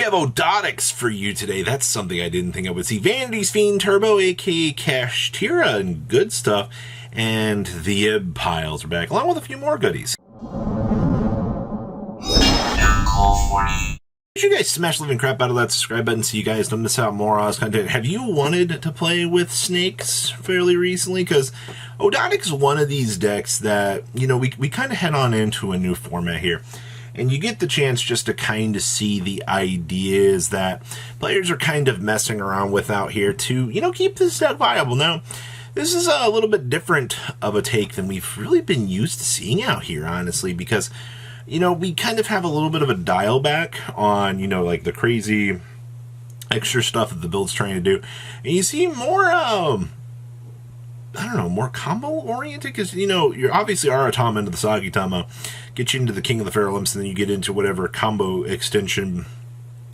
have Ogdoadics for you today. That's something I didn't think I would see. Vanity's Fiend Turbo, aka Kashtira, and good stuff. And the Ib piles are back, along with a few more goodies. Did you guys smash the living crap out of that subscribe button so you guys don't miss out more Oz content? Have you wanted to play with snakes fairly recently? Because Ogdoadic is one of these decks that, you know, we kind of head on into a new format here. And you get the chance just to kind of see the ideas that players are kind of messing around with out here to, you know, keep this deck viable. Now, this is a little bit different of a take than we've really been used to seeing out here, honestly, because, you know, we kind of have a little bit of a dial back on, you know, like the crazy extra stuff that the build's trying to do. And you see more, I don't know, more combo-oriented, because, you know, you're obviously Aratama into the Sagitama, get you into the King of the Fairlimps, and then you get into whatever combo extension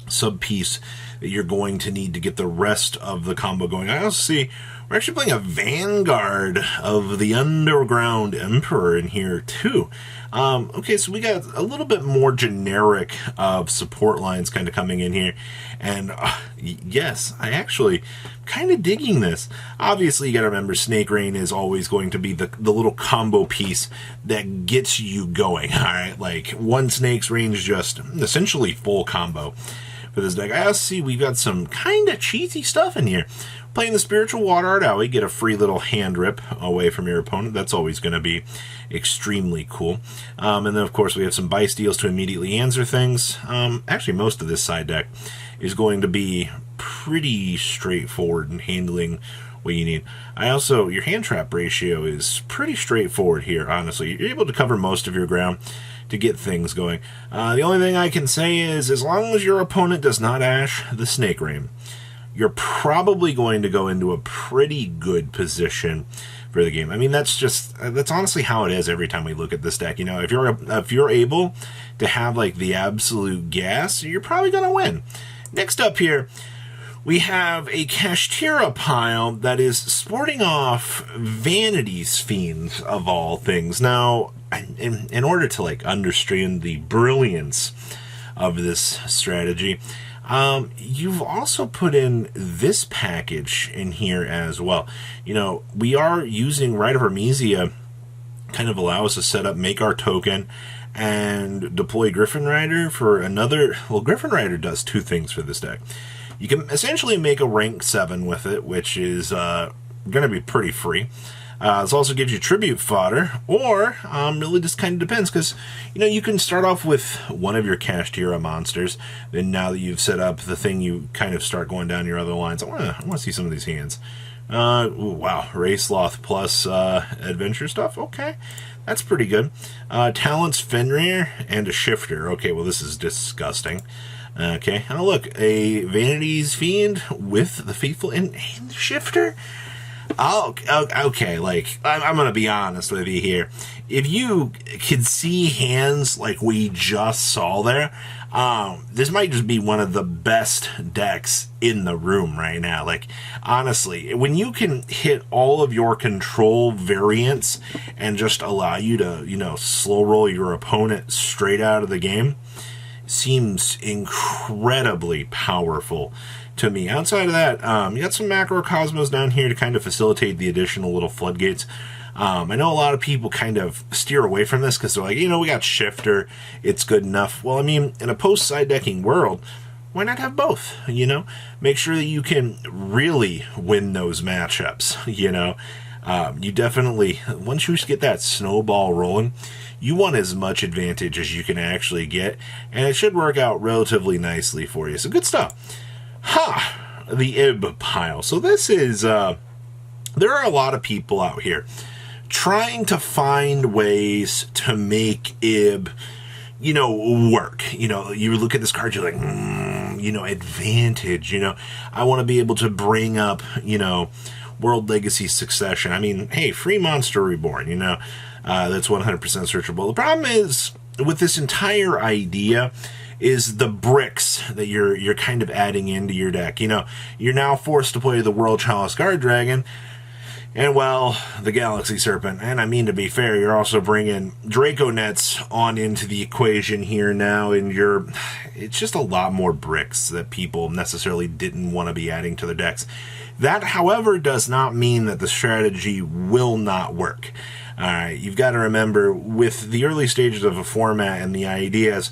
sub-piece that you're going to need to get the rest of the combo going. I also see we're actually playing a Vanguard of the Underground Emperor in here, too. Okay, so we got a little bit more generic of support lines kind of coming in here. And yes, I actually kind of digging this. Obviously, you got to remember, Snake Rain is always going to be the little combo piece that gets you going, all right? Like, one Snake's range just essentially full combo for this deck. I also see we've got some kind of cheesy stuff in here. Playing the Spiritual Water Art Owie, get a free little hand rip away from your opponent. That's always going to be extremely cool. And then, of course, we have some Bice deals to immediately answer things. Actually, most of this side deck is going to be pretty straightforward in handling what you need. Your hand trap ratio is pretty straightforward here, honestly. You're able to cover most of your ground to get things going. The only thing I can say is, as long as your opponent does not ash the Snake Rain, you're probably going to go into a pretty good position for the game. I mean, that's honestly how it is every time we look at this deck. You know, if you're able to have like the absolute gas, you're probably going to win. Next up here, we have a Kashtira pile that is sporting off Vanity's Fiend of all things. Now, in order to like understand the brilliance of this strategy, you've also put in this package in here as well. You know, we are using Rite of Armisia, kind of allow us to set up, make our token, and deploy Griffin Rider for another. Well, Griffin Rider does two things for this deck. You can essentially make a rank 7 with it, which is going to be pretty free. This also gives you tribute fodder, or really just kind of depends, because, you know, you can start off with one of your Kashtira monsters, then now that you've set up the thing, you kind of start going down your other lines. I want to see some of these hands. Ooh, wow, Raceloth plus adventure stuff, okay, that's pretty good. Talents Fenrir and a Shifter. Okay, well, this is disgusting. Okay, now look, a Vanity's Fiend with the Faithful and the Shifter. Oh, okay, like, I'm going to be honest with you here. If you could see hands like we just saw there, this might just be one of the best decks in the room right now. Like, honestly, when you can hit all of your control variants and just allow you to, you know, slow roll your opponent straight out of the game, seems incredibly powerful to me. Outside of that, you got some Macrocosmos down here to kind of facilitate the additional little floodgates. I know a lot of people kind of steer away from this because they're like, you know, we got Shifter, it's good enough. Well, I mean, in a post-side decking world, why not have both, you know? Make sure that you can really win those matchups, you know? You definitely, once you get that snowball rolling, you want as much advantage as you can actually get, and it should work out relatively nicely for you. So good stuff. The Ib pile. So this is, there are a lot of people out here trying to find ways to make Ib, you know, work. You know, you look at this card, you're like, you know, advantage, you know, I want to be able to bring up, you know, World Legacy Succession. I mean, hey, free Monster Reborn, you know, that's 100% searchable. The problem is, with this entire idea, is the bricks that you're kind of adding into your deck. You know, you're now forced to play the World Chalice Guard Dragon, And, well, the Galaxy Serpent. And I mean, to be fair, you're also bringing Draco Nets on into the equation here now, and it's just a lot more bricks that people necessarily didn't want to be adding to their decks. That, however, does not mean that the strategy will not work. Alright, you've got to remember, with the early stages of a format and the ideas,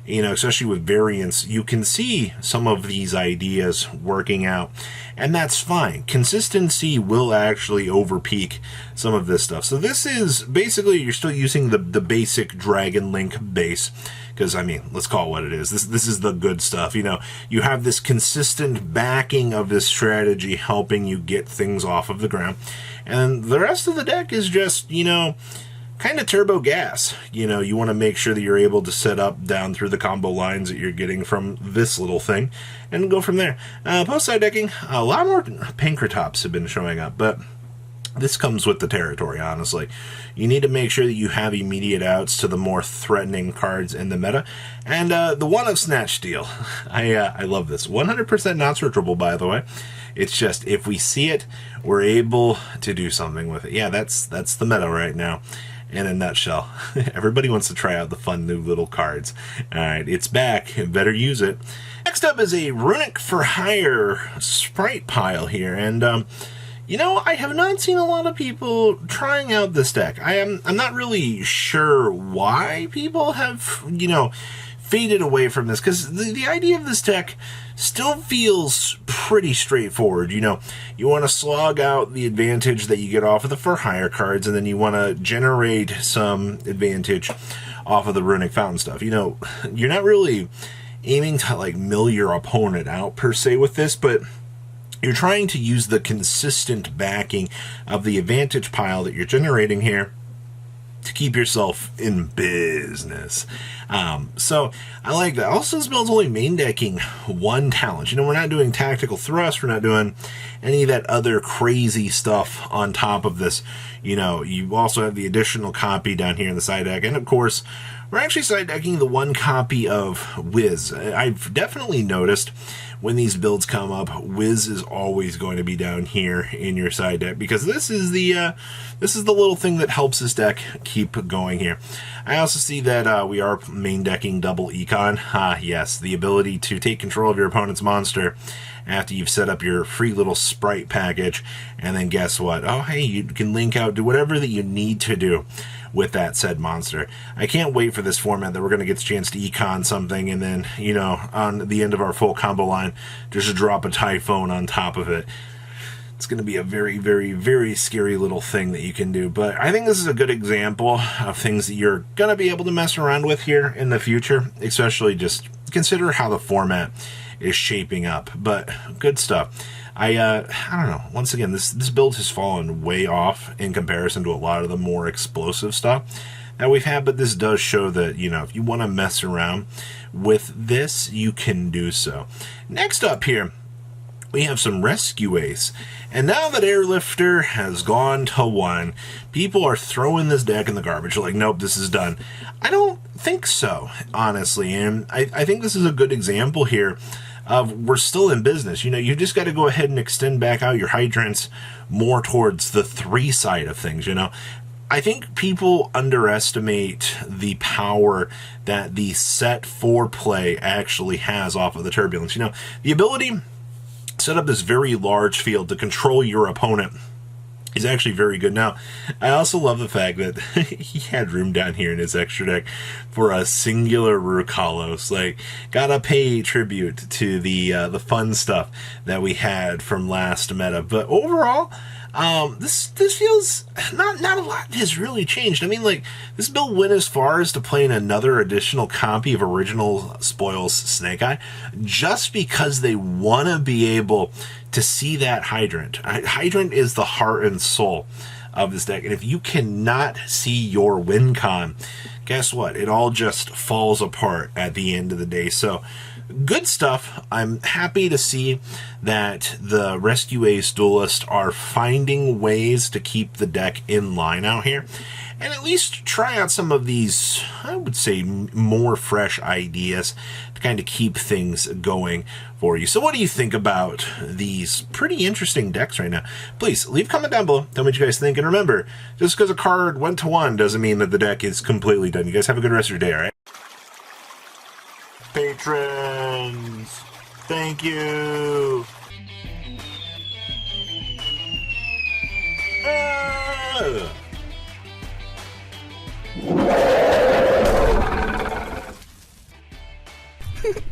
especially with variants, you can see some of these ideas working out, and that's fine. Consistency will actually overpeak some of this stuff. So this is, basically, you're still using the basic Dragon Link base, because, let's call it what it is. This is the good stuff. You have this consistent backing of this strategy helping you get things off of the ground, and the rest of the deck is just, kind of turbo gas. You want to make sure that you're able to set up down through the combo lines that you're getting from this little thing and go from there. Post-side decking, a lot more Pankratops have been showing up, but this comes with the territory, honestly. You need to make sure that you have immediate outs to the more threatening cards in the meta. And the one of Snatch Steal. I love this. 100% not searchable, by the way. It's just, if we see it, we're able to do something with it. Yeah, that's the meta right now. In a nutshell. Everybody wants to try out the fun new little cards. Alright, it's back. Better use it. Next up is a Runic for Hire sprite pile here. And, I have not seen a lot of people trying out this deck. I'm not really sure why people have, faded away from this, because the idea of this deck still feels pretty straightforward. You want to slog out the advantage that you get off of the For Hire cards, and then you want to generate some advantage off of the Runic Fountain stuff. You're not really aiming to, mill your opponent out, per se, with this, but you're trying to use the consistent backing of the advantage pile that you're generating here to keep yourself in business. So I like that. Also, this build's only main decking one talent. We're not doing tactical thrust. We're not doing any of that other crazy stuff on top of this. You also have the additional copy down here in the side deck. And of course, we're actually side decking the one copy of Wiz. I've definitely noticed when these builds come up, Wiz is always going to be down here in your side deck, because this is the little thing that helps this deck keep going here. I also see that we are main decking double Econ. Yes, the ability to take control of your opponent's monster after you've set up your free little sprite package, and then guess what? Oh, hey, you can link out, do whatever that you need to do with that said monster. I can't wait for this format that we're going to get the chance to econ something, and then, on the end of our full combo line, just drop a Typhoon on top of it. It's going to be a very, very, very scary little thing that you can do. But I think this is a good example of things that you're going to be able to mess around with here in the future, especially just consider how the format is shaping up. But good stuff. I don't know. Once again, this build has fallen way off in comparison to a lot of the more explosive stuff that we've had, but this does show that, if you want to mess around with this, you can do so. Next up here, we have some Rescue Ace. And now that Airlifter has gone to 1, people are throwing this deck in the garbage. They're like, nope, this is done. I don't think so, honestly. And I think this is a good example here of we're still in business. You just got to go ahead and extend back out your hydrants more towards the 3 side of things, I think people underestimate the power that the set 4 play actually has off of the Turbulence. The ability to set up this very large field to control your opponent is actually very good. Now, I also love the fact that he had room down here in his extra deck for a singular Rukalos. Gotta pay tribute to the fun stuff that we had from last meta. But overall, this feels not a lot has really changed. This build went as far as to playing another additional copy of original Spoils Snake Eye, just because they want to be able to see that Hydrant. Hydrant is the heart and soul of this deck, and if you cannot see your win con, guess what? It all just falls apart at the end of the day. So good stuff. I'm happy to see that the Rescue Ace duelists are finding ways to keep the deck in line out here, and at least try out some of these, I would say, more fresh ideas to kind of keep things going for you. So what do you think about these pretty interesting decks right now? Please leave a comment down below. Tell me what you guys think. And remember, just because a card went to 1 doesn't mean that the deck is completely done. You guys have a good rest of your day, all right? Patrons, thank you.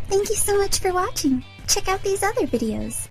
Thank you so much for watching. Check out these other videos.